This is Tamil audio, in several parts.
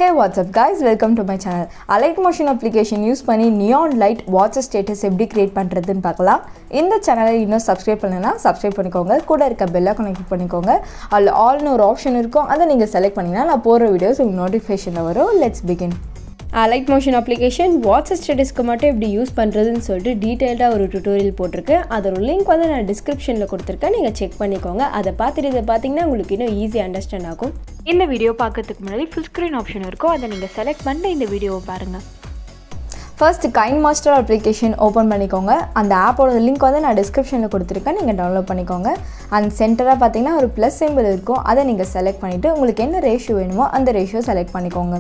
Hey, what's up guys, welcome to my channel. Alight motion application use பண்ணி neon light watch status எப்படி create பண்றதுன்னு பார்க்கலாம். இந்த சேனலை இன்னும் subscribe பண்ணலனா subscribe பண்ணிக்கோங்க. கூட இருக்க bell icon click பண்ணிக்கோங்க. அதுல all னு ஒரு ஆப்ஷன் இருக்கும். அதை நீங்க select பண்ணீங்கன்னா நான் போற வீடியோஸ் உங்களுக்கு நோட்டிஃபிகேஷன்ல வரும். Let's begin. Alight motion application watch statusக்கு மட்டும் எப்படி யூஸ் பண்றதுன்னு சொல்லிட்டு டீடைலா ஒரு டுட்டோரியல் போட்டுருக்கேன். அதோட லிங்க் வந்து நான் டிஸ்கிரிப்ஷன்ல கொடுத்திருக்கேன். நீங்க செக் பண்ணிக்கோங்க. அதை பார்த்துட்டு இத பாத்தீங்கன்னா உங்களுக்கு இன்னும் ஈஸியா அண்டர்ஸ்டாண்ட் ஆகும். இந்த வீடியோ பார்க்கிறதுக்கு முன்னாடி full screen ஆப்ஷன் இருக்கும். அதை நீங்க செலக்ட் பண்ணிட்டு இந்த வீடியோவை பாருங்க. First KineMaster application open பண்ணிக்கோங்க. அந்த ஆப்போட லிங்க் வந்து நான் டிஸ்கிரிப்ஷன்ல கொடுத்திருக்கேன். நீங்க டவுன்லோட் பண்ணிக்கோங்க. அந்த சென்டரா பாத்தீங்கன்னா ஒரு ப்ளஸ் சிம்பல் இருக்கும். அதை நீங்க செலக்ட் பண்ணிட்டு உங்களுக்கு என்ன ரேஷியோ வேணுமோ அந்த ரேஷியோ செலக்ட் பண்ணிக்கோங்க.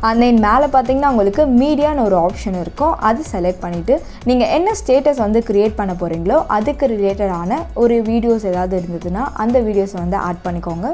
And then மேலே பார்த்தீங்கன்னா உங்களுக்கு மீடியான்னு ஒரு ஆப்ஷன் இருக்கும். அது செலக்ட் பண்ணிவிட்டு நீங்கள் என்ன ஸ்டேட்டஸ் வந்து க்ரியேட் பண்ண போகிறீங்களோ அதுக்கு ரிலேட்டடான ஒரு வீடியோஸ் ஏதாவது இருந்ததுன்னா அந்த வீடியோஸை வந்து ஆட் பண்ணிக்கோங்க.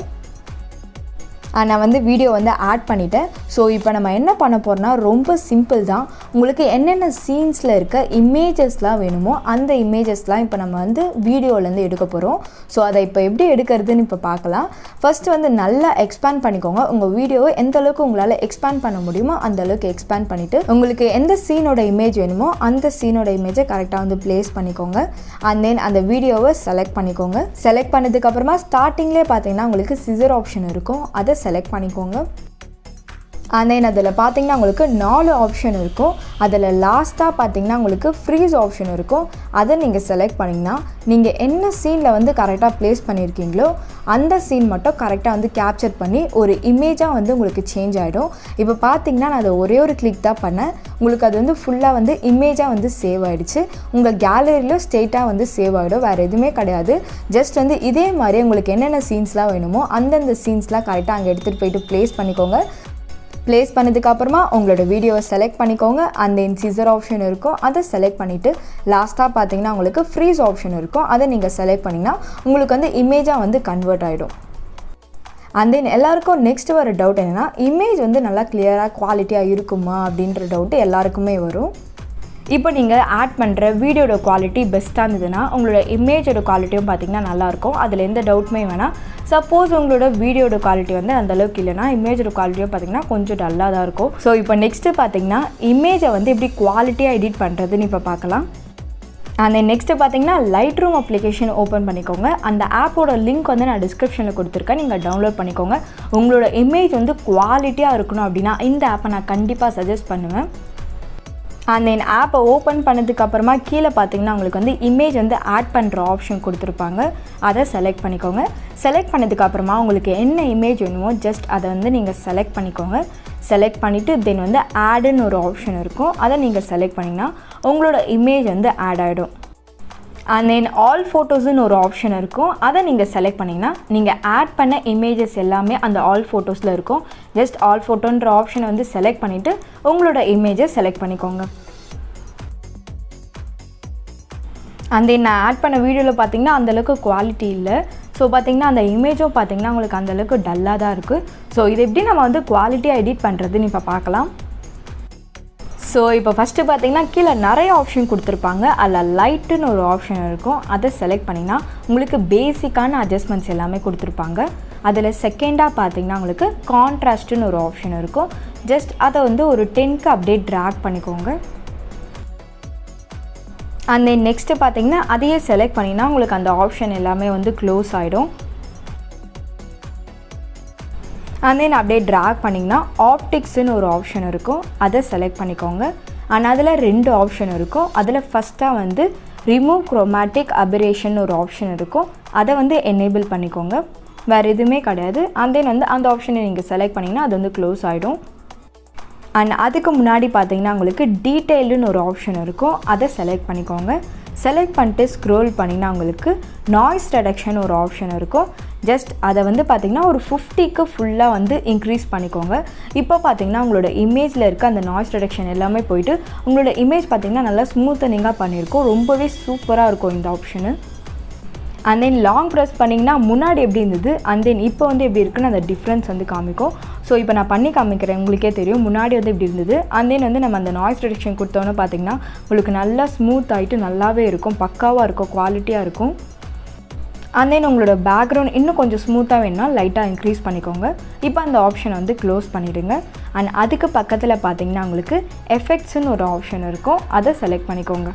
நான் வந்து வீடியோ வந்து ஆட் பண்ணிட்டேன். ஸோ இப்போ நம்ம என்ன பண்ண போகிறோம்னா ரொம்ப சிம்பிள் தான். உங்களுக்கு என்னென்ன சீன்ஸில் இருக்க இமேஜஸ்லாம் வேணுமோ அந்த இமேஜஸ்லாம் இப்போ நம்ம வந்து வீடியோலேருந்து எடுக்க போகிறோம். ஸோ அதை இப்போ எப்படி எடுக்கிறதுன்னு இப்போ பார்க்கலாம். ஃபஸ்ட்டு வந்து நல்லா எக்ஸ்பேண்ட் பண்ணிக்கோங்க. உங்கள் வீடியோவை எந்த அளவுக்கு உங்களால் எக்ஸ்பேண்ட் பண்ண முடியுமோ அந்த அளவுக்கு எக்ஸ்பேண்ட் பண்ணிவிட்டு உங்களுக்கு எந்த சீனோட இமேஜ் வேணுமோ அந்த சீனோட இமேஜை கரெக்டாக வந்து ப்ளேஸ் பண்ணிக்கோங்க. அண்ட் தென் அந்த வீடியோவை செலக்ட் பண்ணிக்கோங்க. செலக்ட் பண்ணதுக்கப்புறமா ஸ்டார்டிங்லேயே பார்த்தீங்கன்னா உங்களுக்கு சிசர் ஆப்ஷன் இருக்கும். அதை செலக்ட் பண்ணிக்கோங்க. அண்ட் தென் அதில் பார்த்தீங்கன்னா உங்களுக்கு 4 ஆப்ஷன் இருக்கும். அதில் லாஸ்ட்டாக பார்த்தீங்கன்னா உங்களுக்கு ஃப்ரீஸ் ஆப்ஷன் இருக்கும். அதை நீங்கள் செலக்ட் பண்ணிங்கன்னா நீங்கள் என்ன சீனில் வந்து கரெக்டாக ப்ளேஸ் பண்ணியிருக்கீங்களோ அந்த சீன் மட்டும் கரெக்டாக வந்து கேப்சர் பண்ணி ஒரு இமேஜாக வந்து உங்களுக்கு சேஞ்ச் ஆகிடும். இப்போ பார்த்தீங்கன்னா நான் அதை ஒரே ஒரு கிளிக் தான் பண்ணேன். உங்களுக்கு அது வந்து ஃபுல்லாக வந்து இமேஜாக வந்து சேவ் ஆகிடுச்சு. உங்கள் கேலரியில் ஸ்ட்ரெயிட்டாக வந்து சேவ் ஆகிடும். வேறு எதுவுமே கிடையாது. ஜஸ்ட் வந்து இதே மாதிரி உங்களுக்கு என்னென்ன சீன்ஸ்லாம் வேணுமோ அந்தந்த சீன்ஸ்லாம் கரெக்டாக அங்கே எடுத்துகிட்டு போயிட்டு ப்ளேஸ் பண்ணிக்கோங்க. ப்ளேஸ் பண்ணதுக்கப்புறமா உங்களோட வீடியோவை செலக்ட் பண்ணிக்கோங்க. அந்த சிசர் ஆப்ஷன் இருக்கும். அதை செலக்ட் பண்ணிவிட்டு லாஸ்ட்டாக பார்த்தீங்கன்னா உங்களுக்கு ஃப்ரீஸ் ஆப்ஷன் இருக்கும். அதை நீங்கள் செலக்ட் பண்ணிங்கன்னா உங்களுக்கு வந்து இமேஜாக வந்து கன்வெர்ட் ஆகிடும். அண்ட் தென் எல்லாருக்கும் நெக்ஸ்ட் வர டவுட் என்னென்னா இமேஜ் வந்து நல்லா கிளியராக குவாலிட்டியாக இருக்குமா அப்படின்ற டவுட்டு எல்லாருக்குமே வரும். இப்போ நீங்கள் ஆட் பண்ணுற வீடியோட குவாலிட்டி பெஸ்ட்டாக இருந்ததுன்னா உங்களோட இமேஜோட குவாலிட்டியும் பார்த்திங்கன்னா நல்லாயிருக்கும். அதில் எந்த டவுட்டுமே வேணாம். சப்போஸ் உங்களோட வீடியோட குவாலிட்டி வந்து அந்தளவுக்கு இல்லைனா இமேஜோட குவாலிட்டியும் பார்த்திங்கன்னா கொஞ்சம் டல்லாக தான் இருக்கும். ஸோ இப்போ நெக்ஸ்ட்டு பார்த்திங்கன்னா இமேஜை வந்து எப்படி குவாலிட்டியாக எடிட் பண்ணுறதுன்னு இப்போ பார்க்கலாம். அந்த நெக்ஸ்ட்டு பார்த்தீங்கன்னா லைட் ரூம் அப்ளிகேஷன் ஓப்பன் பண்ணிக்கோங்க. அந்த ஆப்போட லிங்க் வந்து நான் டிஸ்கிரிப்ஷனில் கொடுத்துருக்கேன். நீங்கள் டவுன்லோட் பண்ணிக்கோங்க. உங்களோட இமேஜ் வந்து குவாலிட்டியாக இருக்கணும் அப்படின்னா இந்த ஆப்பை நான் கண்டிப்பாக சஜஸ்ட் பண்ணுவேன். அண்ட் தென் ஆப்பை ஓப்பன் பண்ணதுக்கப்புறமா கீழே பார்த்தீங்கன்னா உங்களுக்கு வந்து இமேஜ் வந்து ஆட் பண்ணுற ஆப்ஷன் கொடுத்துருப்பாங்க. அதை செலக்ட் பண்ணிக்கோங்க. செலக்ட் பண்ணதுக்கப்புறமா உங்களுக்கு என்ன இமேஜ் வேணுமோ ஜஸ்ட் அதை வந்து நீங்கள் செலக்ட் பண்ணிக்கோங்க. செலக்ட் பண்ணிவிட்டு தென் வந்து ஆடுன்னு ஒரு ஆப்ஷன் இருக்கும். அதை நீங்கள் செலக்ட் பண்ணிங்கன்னா உங்களோட இமேஜ் வந்து ஆட் ஆகிடும். அண்ட் தென் ஆல் ஃபோட்டோஸுன்னு ஒரு ஆப்ஷன் இருக்கும். அதை நீங்கள் செலக்ட் பண்ணிங்கன்னா நீங்கள் ஆட் பண்ண இமேஜஸ் எல்லாமே அந்த ஆல் ஃபோட்டோஸில் இருக்கும். ஜஸ்ட் ஆல் ஃபோட்டோன்ற ஆப்ஷனை வந்து செலக்ட் பண்ணிவிட்டு உங்களோட இமேஜை செலக்ட் பண்ணிக்கோங்க. அண்ட் தென் நான் ஆட் பண்ண வீடியோவில் பார்த்தீங்கன்னா அந்தளவுக்கு குவாலிட்டி இல்லை. ஸோ பார்த்திங்கன்னா அந்த இமேஜும் பார்த்திங்கன்னா உங்களுக்கு அந்தளவுக்கு டல்லாக தான் இருக்குது. ஸோ இது எப்படி நம்ம வந்து குவாலிட்டியாக எடிட் பண்ணுறதுன்னு இப்போ பார்க்கலாம். ஸோ இப்போ ஃபஸ்ட்டு பார்த்தீங்கன்னா கீழே நிறைய ஆப்ஷன் கொடுத்துருப்பாங்க. அதில் லைட்டுன்னு ஒரு ஆப்ஷன் இருக்கும். அதை செலக்ட் பண்ணிங்கன்னா உங்களுக்கு பேசிக்கான அட்ஜஸ்ட்மெண்ட்ஸ் எல்லாமே கொடுத்துருப்பாங்க. அதில் செகண்டாக பார்த்தீங்கன்னா உங்களுக்கு கான்ட்ராஸ்ட்டுன்னு ஒரு ஆப்ஷன் இருக்கும். ஜஸ்ட் அதை வந்து ஒரு 10க்கு அப்படியே ட்ராக் பண்ணிக்கோங்க. அண்ட் தென் நெக்ஸ்ட்டு பார்த்தீங்கன்னா அதையே செலக்ட் பண்ணிங்கன்னா உங்களுக்கு அந்த ஆப்ஷன் எல்லாமே வந்து க்ளோஸ் ஆகிடும். அண்ட் தென் அப்படியே ட்ராக் பண்ணிங்கன்னா ஆப்டிக்ஸ்ன்னு ஒரு ஆப்ஷன் இருக்கும். அதை செலக்ட் பண்ணிக்கோங்க. அண்ட் அதில் 2 ஆப்ஷன் இருக்கும். அதில் ஃபஸ்ட்டாக வந்து ரிமூவ் குரோமேட்டிக் அபரேஷன் ஒரு ஆப்ஷன் இருக்கும். அதை வந்து எனேபிள் பண்ணிக்கோங்க. வேறு எதுவுமே கிடையாது. அண்ட் தென் வந்து அந்த ஆப்ஷனை நீங்கள் செலக்ட் பண்ணிங்கன்னா அது வந்து க்ளோஸ் ஆகிடும். அண்ட் அதுக்கு முன்னாடி பார்த்தீங்கன்னா உங்களுக்கு டீட்டெயில்டுன்னு ஒரு ஆப்ஷன் இருக்கும். அதை செலக்ட் பண்ணிக்கோங்க. செலக்ட் பண்ணிட்டு ஸ்க்ரோல் பண்ணிங்கன்னா உங்களுக்கு நாய்ஸ் ரெடக்ஷன் ஒரு ஆப்ஷன் இருக்கும். ஜஸ்ட் அதை வந்து பார்த்திங்கன்னா ஒரு 50க்கு ஃபுல்லாக வந்து இன்க்ரீஸ் பண்ணிக்கோங்க. இப்போ பார்த்திங்கன்னா உங்களோட இமேஜில் இருக்க அந்த நாய்ஸ் ரெடக்ஷன் எல்லாமே போயிட்டு உங்களோட இமேஜ் பார்த்திங்கன்னா நல்லா ஸ்மூத்தனிங்காக பண்ணியிருக்கோம். ரொம்பவே சூப்பராக இருக்கும் இந்த option. And then long press பண்ணிங்கன்னா முன்னாடி எப்படி இருந்தது அண்ட் தென் இப்போ வந்து எப்படி இருக்குன்னு அந்த டிஃப்ரென்ஸ் வந்து காமிக்கும். ஸோ இப்போ நான் பண்ணி காமிக்கிறேன். உங்களுக்கே தெரியும் முன்னாடி வந்து இப்படி இருந்தது. அண்ட் தென் வந்து நம்ம அந்த நாய்ஸ் ரெடக்ஷன் கொடுத்தோன்னு பார்த்திங்கன்னா உங்களுக்கு நல்லா ஸ்மூத் ஆகிட்டு நல்லாவே இருக்கும். பக்காவாக இருக்கும். குவாலிட்டியாக இருக்கும். அண்ட் தென் உங்களோட பேக்ரவுண்ட் இன்னும் கொஞ்சம் ஸ்மூத்தாக வேணும்னா லைட்டாக இன்க்ரீஸ் பண்ணிக்கோங்க. இப்போ அந்த ஆப்ஷனை வந்து க்ளோஸ் பண்ணிவிடுங்க. அண்ட் அதுக்கு பக்கத்தில் பார்த்தீங்கன்னா உங்களுக்கு எஃபெக்ட்ஸ்னு ஒரு ஆப்ஷன் இருக்கும், அதை செலக்ட் பண்ணிக்கோங்க.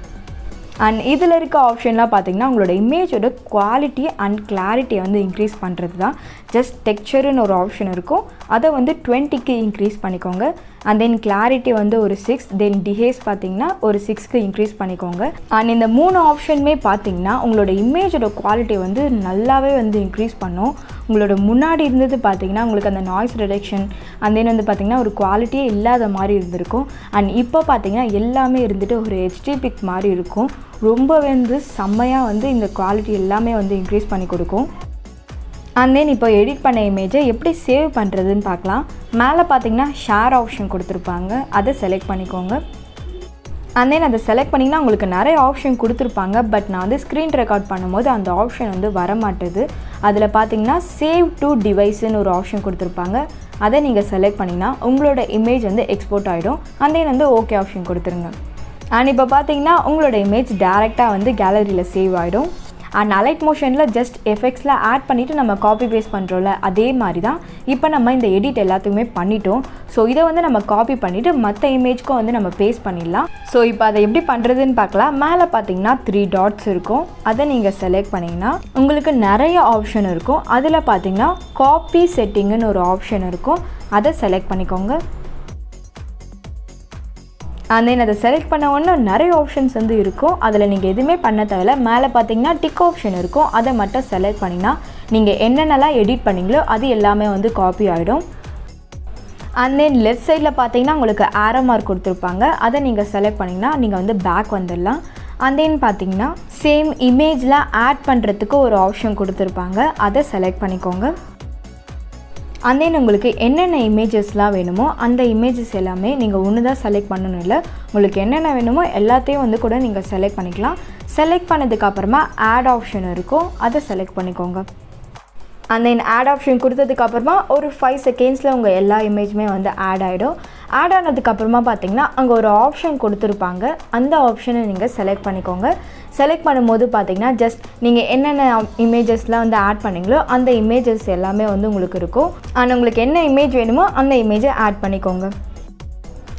அண்ட் இதில் இருக்க ஆப்ஷன்லாம் பார்த்தீங்கன்னா உங்களோட இமேஜோட குவாலிட்டி அண்ட் கிளாரிட்டியை வந்து இன்க்ரீஸ் பண்ணுறது தான். ஜஸ்ட் டெக்ஸ்சருன்னு ஒரு ஆப்ஷன் இருக்கும், அதை வந்து 20க்கு இன்க்ரீஸ் பண்ணிக்கோங்க. அண்ட் தென் கிளாரிட்டி வந்து ஒரு 6, தென் டிஹேஸ் பார்த்தீங்கன்னா ஒரு 6க்கு இன்க்ரீஸ் பண்ணிக்கோங்க. அண்ட் இந்த 3 ஆப்ஷனுமே பார்த்தீங்கன்னா உங்களோட இமேஜோட குவாலிட்டி வந்து நல்லாவே வந்து இன்க்ரீஸ் பண்ணும். உங்களோட முன்னாடி இருந்தது பார்த்தீங்கன்னா உங்களுக்கு அந்த நாய்ஸ் ரிடக்ஷன் அண்ட் தென் வந்து பார்த்திங்கன்னா ஒரு குவாலிட்டியே இல்லாத மாதிரி இருந்திருக்கும். அண்ட் இப்போ பார்த்தீங்கன்னா எல்லாமே இருந்துட்டு ஒரு HD பிக் மாதிரி இருக்கும். ரொம்பவே வந்து செம்மையாக வந்து இந்த குவாலிட்டி எல்லாமே வந்து இன்க்ரீஸ் பண்ணி கொடுக்கும். அண்ட் தென் இப்போ எடிட் பண்ண இமேஜை எப்படி சேவ் பண்ணுறதுன்னு பார்க்கலாம். மேலே பார்த்தீங்கன்னா ஷேர் ஆப்ஷன் கொடுத்துருப்பாங்க, அதை செலக்ட் பண்ணிக்கோங்க. அண்ட் தென் அதை செலக்ட் பண்ணிங்கன்னா உங்களுக்கு நிறைய ஆப்ஷன் கொடுத்துருப்பாங்க. பட் நான் வந்து ஸ்க்ரீன் ரெக்கார்ட் பண்ணும்போது அந்த ஆப்ஷன் வந்து வரமாட்டுது. அதில் பார்த்தீங்கன்னா சேவ் டு டிவைஸ்ன்னு ஒரு ஆப்ஷன் கொடுத்துருப்பாங்க, அதை நீங்கள் செலக்ட் பண்ணிங்கன்னா உங்களோட இமேஜ் வந்து எக்ஸ்போர்ட் ஆகிடும். அண்ட் தென் வந்து ஓகே ஆப்ஷன் கொடுத்துருங்க. அண்ட் இப்போ பார்த்தீங்கன்னா உங்களோட இமேஜ் டேரெக்டாக வந்து கேலரியில் சேவ் ஆகிடும். அண்ட் அலைட் மோஷனில் ஜஸ்ட் எஃபெக்ட்ஸில் ஆட் பண்ணிவிட்டு நம்ம காப்பி பேஸ்ட் பண்ணுறோம்ல, அதே மாதிரி தான் இப்போ நம்ம இந்த எடிட் எல்லாத்துக்குமே பண்ணிட்டோம். ஸோ இதை வந்து நம்ம காப்பி பண்ணிவிட்டு மற்ற இமேஜ்க்கும் வந்து நம்ம பேஸ்ட் பண்ணிடலாம். ஸோ இப்போ அதை எப்படி பண்ணுறதுன்னு பார்க்கலாம். மேலே பார்த்தீங்கன்னா 3 டாட்ஸ் இருக்கும், அதை நீங்கள் செலக்ட் பண்ணிங்கன்னா உங்களுக்கு நிறைய ஆப்ஷன் இருக்கும். அதில் பார்த்தீங்கன்னா காப்பி செட்டிங்குன்னு ஒரு ஆப்ஷன் இருக்கும், அதை செலக்ட் பண்ணிக்கோங்க. அண்ட் தென் அதை செலக்ட் பண்ண உடனே நிறைய ஆப்ஷன்ஸ் வந்து இருக்கும், அதில் நீங்கள் எதுவுமே பண்ண தேவையில்ல. மேலே பார்த்தீங்கன்னா டிக் ஆப்ஷன் இருக்கும், அதை மட்டும் செலக்ட் பண்ணிங்கன்னா நீங்கள் என்னென்னலாம் எடிட் பண்ணிங்களோ அது எல்லாமே வந்து காப்பி ஆகிடும். அண்ட் தென் லெஃப்ட் சைடில் பார்த்தீங்கன்னா உங்களுக்கு ஆரோ மார்க் கொடுத்துருப்பாங்க, அதை நீங்கள் செலக்ட் பண்ணிங்கன்னா நீங்கள் வந்து பேக் வந்துடலாம். அண்ட் தென் பார்த்தீங்கன்னா சேம் இமேஜில் ஆட் பண்ணுறதுக்கு ஒரு ஆப்ஷன் கொடுத்துருப்பாங்க, அதை செலக்ட் பண்ணிக்கோங்க. அண்ட் தென் உங்களுக்கு என்னென்ன இமேஜஸ்லாம் வேணுமோ அந்த இமேஜஸ் எல்லாமே நீங்கள் ஒன்று தான் செலக்ட் பண்ணணும் இல்லை, உங்களுக்கு என்னென்ன வேணுமோ எல்லாத்தையும் வந்து கூட நீங்கள் செலக்ட் பண்ணிக்கலாம். செலக்ட் பண்ணதுக்கப்புறமா ஆட் ஆப்ஷன் இருக்கும், அதை செலக்ட் பண்ணிக்கோங்க. அண்ட் தென் ஆட் ஆப்ஷன் கொடுத்ததுக்கப்புறமா ஒரு 5 செகண்ட்ஸில் உங்கள் எல்லா இமேஜுமே வந்து ஆட் ஆகிடும். ஆட் ஆனதுக்கப்புறமா பார்த்தீங்கன்னா அங்கே ஒரு ஆப்ஷன் கொடுத்துருப்பாங்க, அந்த ஆப்ஷனை நீங்கள் செலக்ட் பண்ணிக்கோங்க. செலக்ட் பண்ணும்போது பார்த்தீங்கன்னா ஜஸ்ட் நீங்கள் என்னென்ன இமேஜஸ்லாம் வந்து ஆட் பண்ணிங்களோ அந்த இமேஜஸ் எல்லாமே வந்து உங்களுக்கு இருக்கும். அண்ட் உங்களுக்கு என்ன இமேஜ் வேணுமோ அந்த இமேஜை ஆட் பண்ணிக்கோங்க.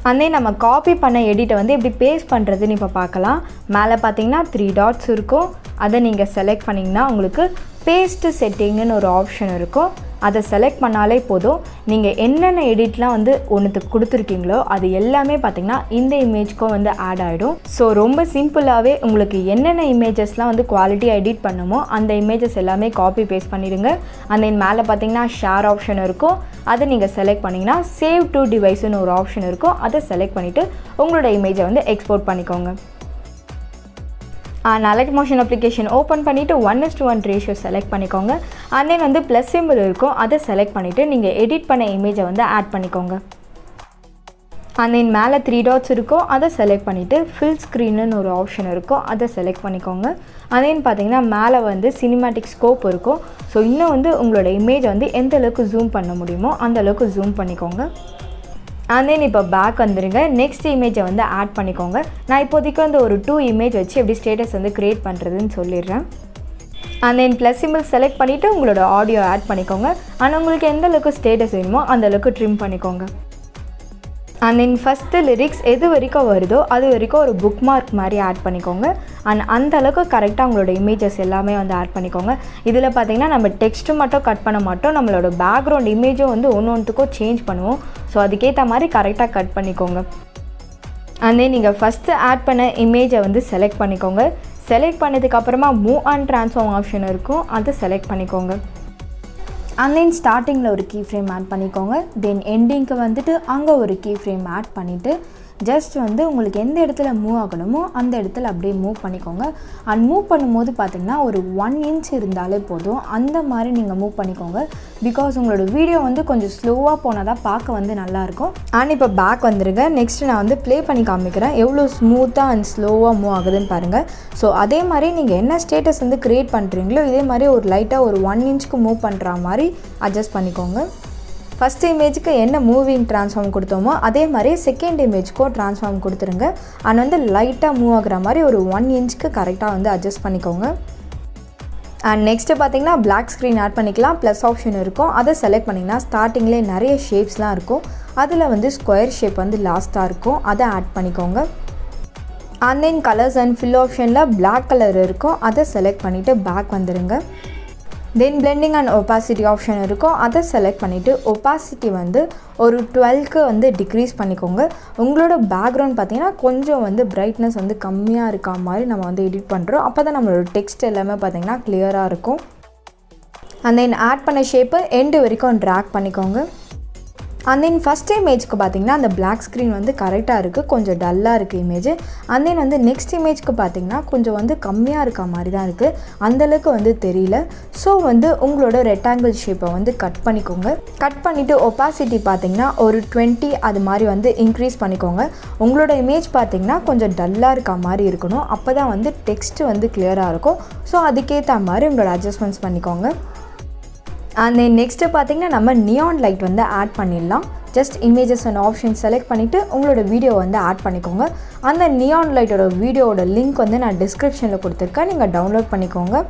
அதே நம்ம காப்பி பண்ண எடிட்டை வந்து எப்படி பேஸ்ட் பண்ணுறதுன்னு இப்போ பார்க்கலாம். மேலே பார்த்தீங்கன்னா 3 டாட்ஸ் இருக்கும், அதை நீங்கள் செலக்ட் பண்ணிங்கன்னா உங்களுக்கு பேஸ்ட்டு செட்டிங்குன்னு ஒரு ஆப்ஷன் இருக்கும், அதை செலக்ட் பண்ணாலே போதும். நீங்கள் என்னென்ன எடிட்லாம் வந்து ஒன்றுத்துக்கு கொடுத்துருக்கீங்களோ அது எல்லாமே பார்த்திங்கன்னா இந்த இமேஜ்க்கும் வந்து ஆட் ஆகிடும். ஸோ ரொம்ப சிம்பிளாகவே உங்களுக்கு என்னென்ன இமேஜஸ்லாம் வந்து குவாலிட்டியாக எடிட் பண்ணுமோ அந்த இமேஜஸ் எல்லாமே காப்பி பேஸ்ட் பண்ணிடுங்க. அண்ட் தென் மேலே பார்த்தீங்கன்னா ஷேர் ஆப்ஷன் இருக்கும், அதை நீங்கள் செலக்ட் பண்ணிங்கன்னா சேவ் டு டிவைஸ்னு ஒரு ஆப்ஷன் இருக்கும், அதை செலக்ட் பண்ணிவிட்டு உங்களோட இமேஜை வந்து எக்ஸ்போர்ட் பண்ணிக்கோங்க. And allied motion application open பண்ணிவிட்டு 1:1 ரேஷியோ செலக்ட் பண்ணிக்கோங்க. அண்ட் தென் வந்து ப்ளஸ் சிம்பிள் இருக்கும், அதை செலக்ட் பண்ணிவிட்டு நீங்கள் எடிட் பண்ண இமேஜை வந்து ஆட் பண்ணிக்கோங்க. அண்ட் தென் மேலே 3 டாட்ஸ் இருக்கும், அதை செலக்ட் பண்ணிவிட்டு ஃபில் ஸ்க்ரீனுன்னு ஒரு ஆப்ஷன் இருக்கும், அதை செலக்ட் பண்ணிக்கோங்க. அண்ட் தென் பார்த்தீங்கன்னா மேலே வந்து சினிமேட்டிக் ஸ்கோப் இருக்கும். ஸோ இன்னும் வந்து உங்களோட இமேஜை வந்து எந்த அளவுக்கு ஜூம் பண்ண முடியுமோ அந்த அளவுக்கு ஜூம் பண்ணிக்கோங்க. அண்ட் தென் இப்போ பேக் வந்துடுங்க. நெக்ஸ்ட் இமேஜை வந்து ஆட் பண்ணிக்கோங்க. நான் இப்போதைக்கு வந்து ஒரு 2 இமேஜ் வச்சு எப்படி ஸ்டேட்டஸ் வந்து க்ரியேட் பண்ணுறதுன்னு சொல்லிடுறேன். And then plus symbol select பண்ணிவிட்டு உங்களோட ஆடியோ ஆட் பண்ணிக்கோங்க. ஆனால் உங்களுக்கு எந்த அளவுக்கு ஸ்டேட்டஸ் வேணுமோ அந்த அளவுக்கு ட்ரிம் பண்ணிக்கோங்க. அண்ட் தென் ஃபஸ்ட்டு லிரிக்ஸ் எது வரைக்கும் வருதோ அது வரைக்கும் ஒரு புக் மார்க் மாதிரி ஆட் பண்ணிக்கோங்க. அண்ட் அந்த அளவுக்கு கரெக்டாக உங்களோட இமேஜஸ் எல்லாமே வந்து ஆட் பண்ணிக்கோங்க. இதில் பார்த்தீங்கன்னா நம்ம டெக்ஸ்ட்டு மட்டும் கட் பண்ண மாட்டோம், நம்மளோட பேக்ரவுண்ட் இமேஜும் வந்து ஒன்றுத்துக்கும் சேஞ்ச் பண்ணுவோம். ஸோ அதுக்கேற்ற மாதிரி கரெக்டாக கட் பண்ணிக்கோங்க. அண்ட் தென் நீங்கள் ஃபஸ்ட்டு ஆட் பண்ண இமேஜை வந்து செலக்ட் பண்ணிக்கோங்க. செலக்ட் பண்ணதுக்கப்புறமா மூவ் அண்ட் ட்ரான்ஸ்ஃபார்ம் ஆப்ஷன் இருக்கும், அதை செலக்ட் பண்ணிக்கோங்க. அண்ட் தென் ஸ்டார்டிங்கில் ஒரு கீ ஃப்ரேம் ஆட் பண்ணிக்கோங்க. தென் எண்டிங்க்கு வந்துட்டு அங்கே ஒரு கீ ஃப்ரேம் ஆட் பண்ணிவிட்டு ஜஸ்ட் வந்து உங்களுக்கு எந்த இடத்துல மூவ் ஆகணுமோ அந்த இடத்துல அப்படியே மூவ் பண்ணிக்கோங்க. அண்ட் மூவ் பண்ணும்போது பார்த்திங்கன்னா ஒரு 1 இன்ச் இருந்தாலே போதும், அந்த மாதிரி நீங்கள் மூவ் பண்ணிக்கோங்க. பிகாஸ் உங்களோட வீடியோ வந்து கொஞ்சம் ஸ்லோவாக போனால் தான் பார்க்க வந்து நல்லாயிருக்கும். அண்ட் இப்போ பேக் வந்துருங்க. நெக்ஸ்ட்டு நான் வந்து ப்ளே பண்ணி காமிக்கிறேன் எவ்வளோ ஸ்மூத்தாக அண்ட் ஸ்லோவாக மூவ் ஆகுதுன்னு பாருங்கள். ஸோ அதே மாதிரி நீங்கள் என்ன ஸ்டேட்டஸ் வந்து க்ரியேட் பண்ணுறீங்களோ இதே மாதிரி ஒரு லைட்டாக ஒரு 1 இன்ச்சுக்கு மூவ் பண்ணுற மாதிரி அட்ஜஸ்ட் பண்ணிக்கோங்க. ஃபஸ்ட் இமேஜுக்கு என்ன மூவிங் ட்ரான்ஸ்ஃபார்ம் கொடுத்தோமோ அதே மாதிரி செகண்ட் இமேஜுக்கும் ட்ரான்ஸ்ஃபார்ம் கொடுத்துருங்க. அண்ட் வந்து லைட்டாக மூவ் ஆகுற மாதிரி ஒரு 1 இன்ச்சுக்கு கரெக்டாக வந்து அட்ஜஸ்ட் பண்ணிக்கோங்க. அண்ட் நெக்ஸ்ட்டு பார்த்தீங்கன்னா பிளாக் ஸ்க்ரீன் ஆட் பண்ணிக்கலாம். ப்ளஸ் ஆப்ஷன் இருக்கும், அதை செலக்ட் பண்ணிங்கன்னா ஸ்டார்டிங்லேயே நிறைய ஷேப்ஸ்லாம் இருக்கும். அதில் வந்து ஸ்கொயர் ஷேப் வந்து லாஸ்ட்டாக இருக்கும், அதை ஆட் பண்ணிக்கோங்க. And then colours and fill ஆப்ஷனில் பிளாக் கலர் இருக்கும், அதை செலக்ட் பண்ணிவிட்டு பேக் வந்துடுங்க. தென் பிளெண்டிங் அண்ட் ஒப்பாசிட்டி ஆப்ஷன் இருக்கும், அதை செலக்ட் பண்ணிவிட்டு ஒப்பாசிட்டி வந்து ஒரு 12க்கு வந்து டிக்ரீஸ் பண்ணிக்கோங்க. உங்களோட பேக்ரவுண்ட் பார்த்திங்கன்னா கொஞ்சம் வந்து பிரைட்னஸ் வந்து கம்மியாக இருக்கா மாதிரி நம்ம வந்து எடிட் பண்ணுறோம். அப்போ தான் நம்மளோட டெக்ஸ்ட் எல்லாமே பார்த்திங்கன்னா கிளியராக இருக்கும். அண்ட் தென் ஆட் பண்ண ஷேப்பு எண்டு வரைக்கும் ட்ராக் பண்ணிக்கோங்க. அண்ட் தென் ஃபஸ்ட் இமேஜ்க்கு பார்த்திங்கன்னா அந்த பிளாக் ஸ்க்ரீன் வந்து கரெக்டாக இருக்குது, கொஞ்சம் டல்லாக இருக்குது இமேஜ். அண்ட் தென் வந்து நெக்ஸ்ட் இமேஜ்க்கு பார்த்திங்கன்னா கொஞ்சம் வந்து கம்மியாக இருக்க மாதிரி தான் இருக்குது, அந்தளவுக்கு வந்து தெரியல. ஸோ வந்து உங்களோட ரெக்டாங்கிள் ஷேப்பை வந்து கட் பண்ணிக்கோங்க. கட் பண்ணிவிட்டு ஒப்பாசிட்டி பார்த்திங்கன்னா ஒரு 20 அது மாதிரி வந்து இன்க்ரீஸ் பண்ணிக்கோங்க. உங்களோட இமேஜ் பார்த்திங்கன்னா கொஞ்சம் டல்லாக இருக்க மாதிரி இருக்கணும், அப்போ தான் வந்து டெக்ஸ்ட்டு வந்து கிளியராக இருக்கும். ஸோ அதுக்கேற்ற மாதிரி உங்களோட அட்ஜஸ்ட்மெண்ட்ஸ் பண்ணிக்கோங்க. அண்ட் தென் நெக்ஸ்ட்டு பார்த்திங்கன்னா நம்ம நியான் லைட் வந்து ஆட் பண்ணிடலாம். Just images and option select பண்ணிவிட்டு உங்களோட வீடியோ வந்து ஆட் பண்ணிக்கோங்க. அந்த நியான் லைட்டோட வீடியோவோட லிங்க் வந்து நான் டிஸ்கிரிப்ஷனில் கொடுத்துருக்கேன், நீங்கள் டவுன்லோட் பண்ணிக்கோங்க.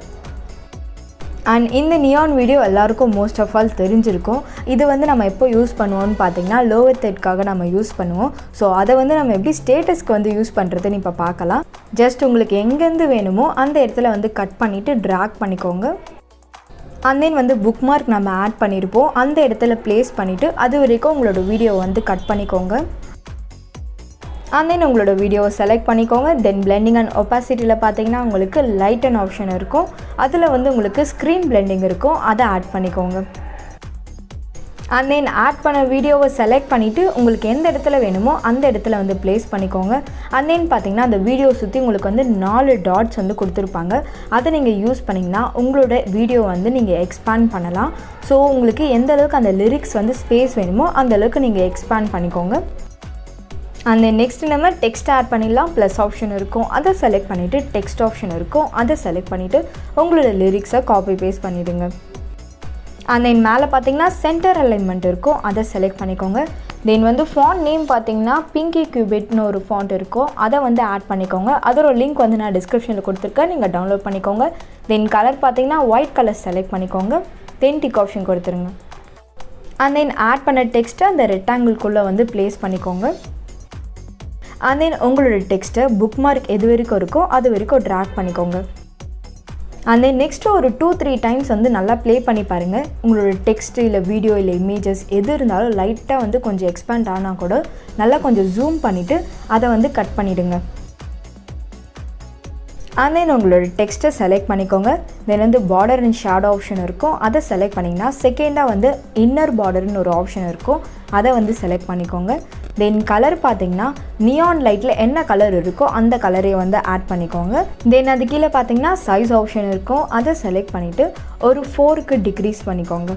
அண்ட் இந்த நியான் வீடியோ எல்லாருக்கும் மோஸ்ட் ஆஃப் ஆல் தெரிஞ்சிருக்கும். இது வந்து நம்ம எப்போ யூஸ் பண்ணுவோம்னு பார்த்திங்கன்னா லோவர் த்ரெட்காக நம்ம யூஸ் பண்ணுவோம். ஸோ அதை வந்து நம்ம எப்படி ஸ்டேட்டஸ்க்கு வந்து யூஸ் பண்ணுறதுன்னு இப்போ பார்க்கலாம். ஜஸ்ட் உங்களுக்கு எங்கேருந்து வேணுமோ அந்த இடத்துல வந்து கட் பண்ணிவிட்டு ட்ராக் பண்ணிக்கோங்க. அண்ட் தென் வந்து புக் மார்க் நம்ம ஆட் பண்ணியிருப்போம், அந்த இடத்துல ப்ளேஸ் பண்ணிவிட்டு அது வரைக்கும் உங்களோட வீடியோவை வந்து கட் பண்ணிக்கோங்க. அண்ட் தென் உங்களோட வீடியோவை செலக்ட் பண்ணிக்கோங்க. தென் பிளெண்டிங் அண்ட் ஒப்பாசிட்டியில் பார்த்தீங்கன்னா உங்களுக்கு லைட் அண்ட் ஆப்ஷன் இருக்கும், அதில் வந்து உங்களுக்கு ஸ்க்ரீன் பிளெண்டிங் இருக்கும், அதை ஆட் பண்ணிக்கோங்க. அண்ட் தென் ஆட் பண்ண வீடியோவை செலக்ட் பண்ணிவிட்டு உங்களுக்கு எந்த இடத்துல வேணுமோ அந்த இடத்துல வந்து ப்ளேஸ் பண்ணிக்கோங்க. அண்ட் தென் பார்த்திங்கன்னா அந்த வீடியோ சுற்றி உங்களுக்கு வந்து 4 டாட்ஸ் வந்து கொடுத்துருப்பாங்க, அதை நீங்கள் யூஸ் பண்ணிங்கன்னா உங்களோட வீடியோ வந்து நீங்கள் எக்ஸ்பேண்ட் பண்ணலாம். ஸோ உங்களுக்கு எந்த அளவுக்கு அந்த லிரிக்ஸ் வந்து ஸ்பேஸ் வேணுமோ அந்த அளவுக்கு நீங்கள் எக்ஸ்பேண்ட் பண்ணிக்கோங்க. அண்ட் தென் நெக்ஸ்ட் நம்ம டெக்ஸ்ட் ஆட் பண்ணிடலாம். ப்ளஸ் ஆப்ஷன் இருக்கும், அதை செலக்ட் பண்ணிவிட்டு டெக்ஸ்ட் ஆப்ஷன் இருக்கும், அதை செலக்ட் பண்ணிவிட்டு உங்களோட லிரிக்ஸை காப்பி பேஸ்ட் பண்ணிவிடுங்க. அண்ட் தென் மேலே பார்த்தீங்கன்னா சென்டர் அலைன்மெண்ட் இருக்கும், அதை செலக்ட் பண்ணிக்கோங்க. தென் வந்து ஃபாண்ட் நேம் பார்த்தீங்கன்னா பிங்கி கியூபிட்னு ஒரு ஃபாண்ட் இருக்கும், அதை வந்து ஆட் பண்ணிக்கோங்க. அதோட லிங்க் வந்து நான் டிஸ்கிரிப்ஷனில் கொடுத்துருக்கேன், நீங்கள் டவுன்லோட் பண்ணிக்கோங்க. தென் கலர் பார்த்தீங்கன்னா ஒயிட் கலர் செலக்ட் பண்ணிக்கோங்க. தென் டிக் ஆப்ஷன் கொடுத்துருங்க. அண்ட் தென் ஆட் பண்ண டெக்ஸ்ட்டை அந்த ரெக்டாங்கிள்குள்ளே வந்து ப்ளேஸ் பண்ணிக்கோங்க. அண்ட் தென் உங்களோட டெக்ஸ்ட்டை புக் மார்க் எது வரைக்கும் இருக்கோ அது வரைக்கும் ட்ராக் பண்ணிக்கோங்க. அண்ட் தென் நெக்ஸ்ட்டு ஒரு 2-3 டைம்ஸ் வந்து நல்லா ப்ளே பண்ணி பாருங்கள். உங்களோட டெக்ஸ்ட்டு இல்லை வீடியோ இல்லை இமேஜஸ் எது இருந்தாலும் லைட்டாக வந்து கொஞ்சம் எக்ஸ்பேண்ட் ஆனால் கூட நல்லா கொஞ்சம் ஜூம் பண்ணிவிட்டு அதை வந்து கட் பண்ணிவிடுங்க. அண்ட் தென் உங்களோட டெக்ஸ்ட்டை செலக்ட் பண்ணிக்கோங்க. தென் வந்து பார்டர் அண்ட் ஷேடோ ஆப்ஷன் இருக்கும், அதை செலக்ட் பண்ணிங்கன்னா செகண்டாக வந்து இன்னர் பார்டர்னு ஒரு ஆப்ஷன் இருக்கும், அதை வந்து செலக்ட் பண்ணிக்கோங்க. தென் கலர் பார்த்தீங்கன்னா நியான் லைட்டில் என்ன கலர் இருக்கோ அந்த கலரை வந்து ஆட் பண்ணிக்கோங்க. தென் அது கீழே பார்த்தீங்கன்னா சைஸ் ஆப்ஷன் இருக்கும், அதை செலக்ட் பண்ணிவிட்டு ஒரு 4க்கு டிக்ரீஸ் பண்ணிக்கோங்க.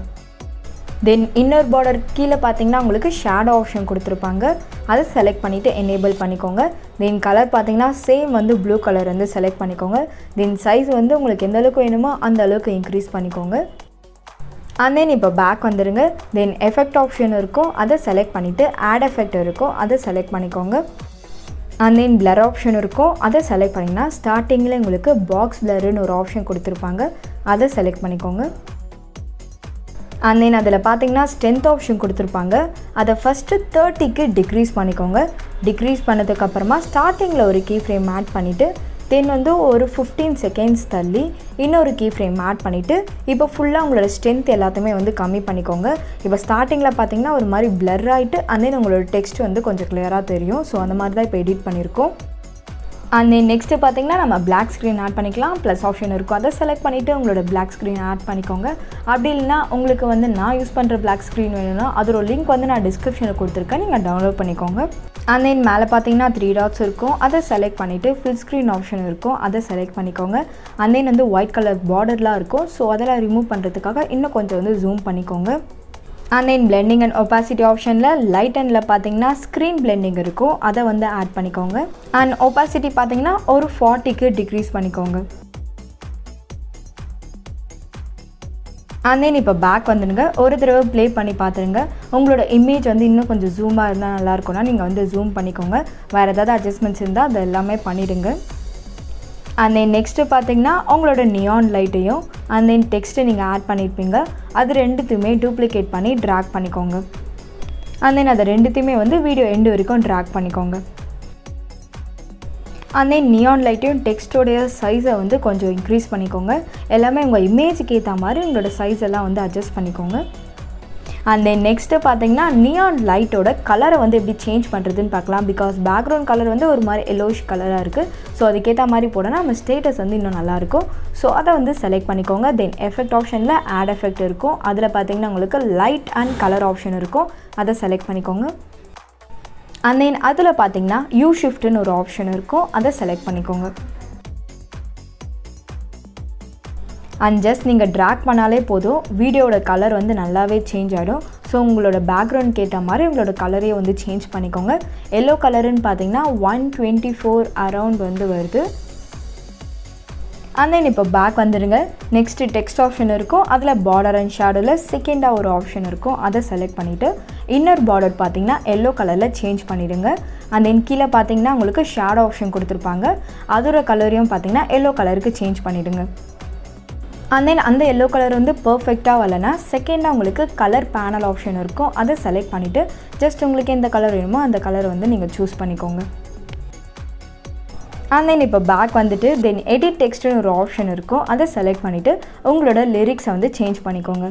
தென் இன்னர் பார்டர் கீழே பார்த்தீங்கன்னா உங்களுக்கு ஷேடோ ஆப்ஷன் கொடுத்துருப்பாங்க, அதை செலக்ட் பண்ணிவிட்டு எனேபிள் பண்ணிக்கோங்க. தென் கலர் பார்த்தீங்கன்னா சேம் வந்து ப்ளூ கலர் வந்து செலக்ட் பண்ணிக்கோங்க. தென் சைஸ் வந்து உங்களுக்கு எந்த அளவுக்கு வேணுமோ அந்த அளவுக்கு இன்க்ரீஸ் பண்ணிக்கோங்க. அண்ட் தென் இப்போ பேக் வந்துடுங்க. தென் எஃபெக்ட் ஆப்ஷன் இருக்கும், அதை செலக்ட் பண்ணிவிட்டு ஆட் எஃபெக்ட் இருக்கும், அதை செலக்ட் பண்ணிக்கோங்க. அண்ட் தென் பிளர் ஆப்ஷன் இருக்கும், அதை செலக்ட் பண்ணிங்கன்னா ஸ்டார்டிங்கில் உங்களுக்கு பாக்ஸ் பிளருன்னு ஒரு ஆப்ஷன் கொடுத்துருப்பாங்க, அதை செலக்ட் பண்ணிக்கோங்க. அண்ட் தென் அதில் பார்த்தீங்கன்னா ஸ்ட்ரென்த் ஆப்ஷன் கொடுத்துருப்பாங்க, அதை ஃபஸ்ட்டு 30க்கு டிக்ரீஸ் பண்ணிக்கோங்க. டிக்ரீஸ் பண்ணதுக்கப்புறமா ஸ்டார்டிங்கில் ஒரு கீ ஃப்ரேம் ஆட் பண்ணிவிட்டு தென் வந்து ஒரு 15 செகண்ட்ஸ் தள்ளி இன்னொரு கீ ஃப்ரேம் ஆட் பண்ணிவிட்டு இப்போ ஃபுல்லாக உங்களோட ஸ்ட்ரென்த் எல்லாத்தையுமே வந்து கம்மி பண்ணிக்கோங்க. இப்போ ஸ்டார்டிங்கில் பார்த்தீங்கன்னா ஒரு மாதிரி பிளர் ஆகிட்டு அண்ட் தென் உங்களோட டெக்ஸ்ட் வந்து கொஞ்சம் கிளியராக தெரியும். ஸோ அந்த மாதிரி தான் இப்போ எடிட் பண்ணியிருக்கோம். அண்ட் தென் நெக்ஸ்ட்டு பார்த்தீங்கன்னா நம்ம பிளாக் ஸ்க்ரீன் ஆட் பண்ணிக்கலாம். ப்ளஸ் ஆப்ஷன் இருக்கும், அதை செலக்ட் பண்ணிவிட்டு உங்களோட பிளாக் ஸ்க்ரீன் ஆட் பண்ணிக்கோங்க. அப்படி இல்லைனா உங்களுக்கு வந்து நான் யூஸ் பண்ணுற பிளாக் ஸ்க்ரீன் வேணும்னா அதோட லிங்க் வந்து நான் டிஸ்கிரிப்ஷனில் கொடுத்துருக்கேன், நீங்கள் டவுன்லோட் பண்ணிக்கோங்க. அண்ட் தென் மேலே பார்த்தீங்கன்னா 3 டாட்ஸ் இருக்கும், அதை செலக்ட் பண்ணிவிட்டு ஃபுல் ஸ்க்ரீன் ஆப்ஷன் இருக்கும், அதை செலக்ட் பண்ணிக்கோங்க. அண்ட் தென் வந்து ஒயிட் கலர் பார்டர்லாம் இருக்கும், ஸோ அதெல்லாம் ரிமூவ் பண்ணுறதுக்காக இன்னும் கொஞ்சம் வந்து ஜூம் பண்ணிக்கோங்க. And then blending and opacity ஆப்ஷனில் லைட் அண்டில் பார்த்தீங்கன்னா ஸ்க்ரீன் பிளெண்டிங் இருக்கும், அதை வந்து ஆட் பண்ணிக்கோங்க. அண்ட் ஒப்பாசிட்டி பார்த்தீங்கன்னா ஒரு 40க்கு டிக்ரீஸ் பண்ணிக்கோங்க. அண்ட் தென் இப்போ பேக் வந்துடுங்க. ஒரு தடவை ப்ளே பண்ணி பார்த்துருங்க. உங்களோட இமேஜ் வந்து இன்னும் கொஞ்சம் ஜூமாக இருந்தால் நல்லாயிருக்கும்னா நீங்கள் வந்து ஜூம் பண்ணிக்கோங்க. வேறு ஏதாவது அட்ஜஸ்ட்மெண்ட்ஸ் இருந்தால் அது எல்லாமே பண்ணிவிடுங்க. அண்ட் தென் நெக்ஸ்ட்டு பார்த்தீங்கன்னா உங்களோட நியான் லைட்டையும் அண்ட் தென் டெக்ஸ்ட்டை நீங்கள் ஆட் பண்ணியிருப்பீங்க, அது ரெண்டுத்தையுமே டூப்ளிகேட் பண்ணி ட்ராக் பண்ணிக்கோங்க. அண்ட் தென் அதை ரெண்டுத்தையுமே வந்து வீடியோ எண்டு வரைக்கும் ட்ராக் பண்ணிக்கோங்க. அண்ட் தென் நியான் லைட்டையும் டெக்ஸ்ட்டோடைய சைஸை வந்து கொஞ்சம் இன்க்ரீஸ் பண்ணிக்கோங்க. எல்லாமே உங்கள் இமேஜுக்கு ஏற்ற மாதிரி உங்களோட சைஸ் எல்லாம் வந்து அட்ஜஸ்ட் பண்ணிக்கோங்க. அண்ட் தென் நெக்ஸ்ட்டு பார்த்தீங்கன்னா நியான் லைட்டோட கலரை வந்து எப்படி சேஞ்ச் பண்ணுறதுன்னு பார்க்கலாம். பிகாஸ் பேக்ரவுண்ட் கலர் வந்து ஒரு மாதிரி எல்லோஷ் கலராக இருக்குது. ஸோ அதுக்கேற்ற மாதிரி போடனா நம்ம ஸ்டேட்டஸ் வந்து இன்னும் நல்லாயிருக்கும். ஸோ அதை வந்து செலக்ட் பண்ணிக்கோங்க. தென் எஃபெக்ட் ஆப்ஷனில் ஆட் எஃபெக்ட் இருக்கும். அதில் பார்த்தீங்கன்னா உங்களுக்கு லைட் அண்ட் கலர் ஆப்ஷன் இருக்கும். அதை செலக்ட் பண்ணிக்கோங்க. அண்ட் தென் அதில் பார்த்தீங்கன்னா யூ ஷிஃப்ட்னு ஒரு ஆப்ஷன் இருக்கும். அதை செலக்ட் பண்ணிக்கோங்க. அண்ட் ஜஸ்ட் நீங்கள் ட்ராக் பண்ணாலே போதும், வீடியோட கலர் வந்து நல்லாவே சேஞ்ச் ஆகிடும். ஸோ உங்களோட பேக்ரவுண்ட் ஏற்ற மாதிரி உங்களோட கலரையே வந்து சேஞ்ச் பண்ணிக்கோங்க. எல்லோ கலருன்னு பார்த்தீங்கன்னா 124 அரவுண்ட் வந்து வருது. அண்ட் தென் இப்போ பேக் வந்துடுங்க. நெக்ஸ்ட்டு டெக்ஸ்ட் ஆப்ஷன் இருக்கும். அதில் பார்டர் அண்ட் ஷேடோவில் செகண்டாக ஒரு ஆப்ஷன் இருக்கும். அதை செலக்ட் பண்ணிவிட்டு இன்னர் பார்டர் பார்த்தீங்கன்னா எல்லோ கலரில் சேஞ்ச் பண்ணிவிடுங்க. அண்ட் தென் கீழே பார்த்தீங்கன்னா உங்களுக்கு ஷேடோ ஆப்ஷன் கொடுத்துருப்பாங்க. அதோட கலரையும் பார்த்தீங்கன்னா எல்லோ கலருக்கு சேஞ்ச் பண்ணிவிடுங்க. அண்ட் தென் அந்த எல்லோ கலர் வந்து பர்ஃபெக்டாக வரலனா செகண்டாக உங்களுக்கு கலர் பேனல் ஆப்ஷன் இருக்கும். அதை செலக்ட் பண்ணிவிட்டு ஜஸ்ட் உங்களுக்கு எந்த கலர் வேணுமோ அந்த கலரை வந்து நீங்கள் சூஸ் பண்ணிக்கோங்க. அண்ட் தென் இப்போ பேக் வந்துட்டு தென் எடிட் டெக்ஸ்ட்னு ஒரு ஆப்ஷன் இருக்கும். அதை செலக்ட் பண்ணிவிட்டு உங்களோட லிரிக்ஸை வந்து சேஞ்ச் பண்ணிக்கோங்க.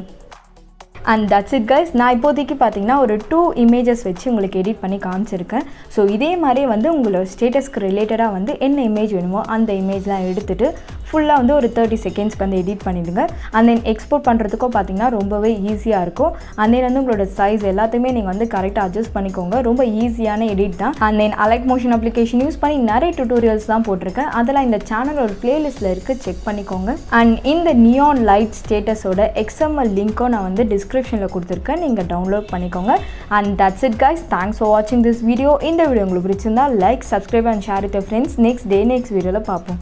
And that's it guys. நான் இப்போதைக்கு பார்த்தீங்கன்னா ஒரு 2 இமேஜஸ் வச்சு உங்களுக்கு எடிட் பண்ணி காமிச்சிருக்கேன். ஸோ இதே மாதிரி வந்து உங்களோட ஸ்டேட்டஸ்க்கு ரிலேட்டடாக வந்து என்ன இமேஜ் வேணுமோ அந்த இமேஜ்லாம் எடுத்துகிட்டு ஃபுல்லாக வந்து ஒரு 30 செகண்ட்ஸ்க்கு வந்து எடிட் பண்ணிவிடுங்க. அண்ட் தென் எக்ஸ்போர்ட் பண்ணுறதுக்கும் பார்த்தீங்கன்னா ரொம்பவே ஈஸியாக இருக்கும். அண்ட் தென் வந்து உங்களோட சைஸ் எல்லாத்தையுமே நீங்கள் வந்து கரெக்டாக அட்ஜஸ்ட் பண்ணிக்கோங்க. ரொம்ப ஈஸியான எடிட் தான். And then allied motion application use பண்ணி நிறைய டியூட்டோரியல்ஸ் தான் போட்டிருக்கேன். அதெல்லாம் இந்த சேனலோட பிளேலிஸ்ட்டில் இருக்குது, செக் பண்ணிக்கோங்க. அண்ட் இந்த நியான் லைட் ஸ்டேட்டஸோட XML லிங்க்கும் நான் வந்து டிஸ்கிரிப்ஷனில் கொடுத்துருக்கேன், நீங்கள் டவுன்லோட் பண்ணிக்கோங்க. And that's it guys. Thanks for வாட்சிங் திஸ் வீடியோ. இந்த வீடியோ உங்களுக்கு பிடிச்சிருந்தா like, subscribe and share with friends. Next வீடியோவில் பார்ப்போம்.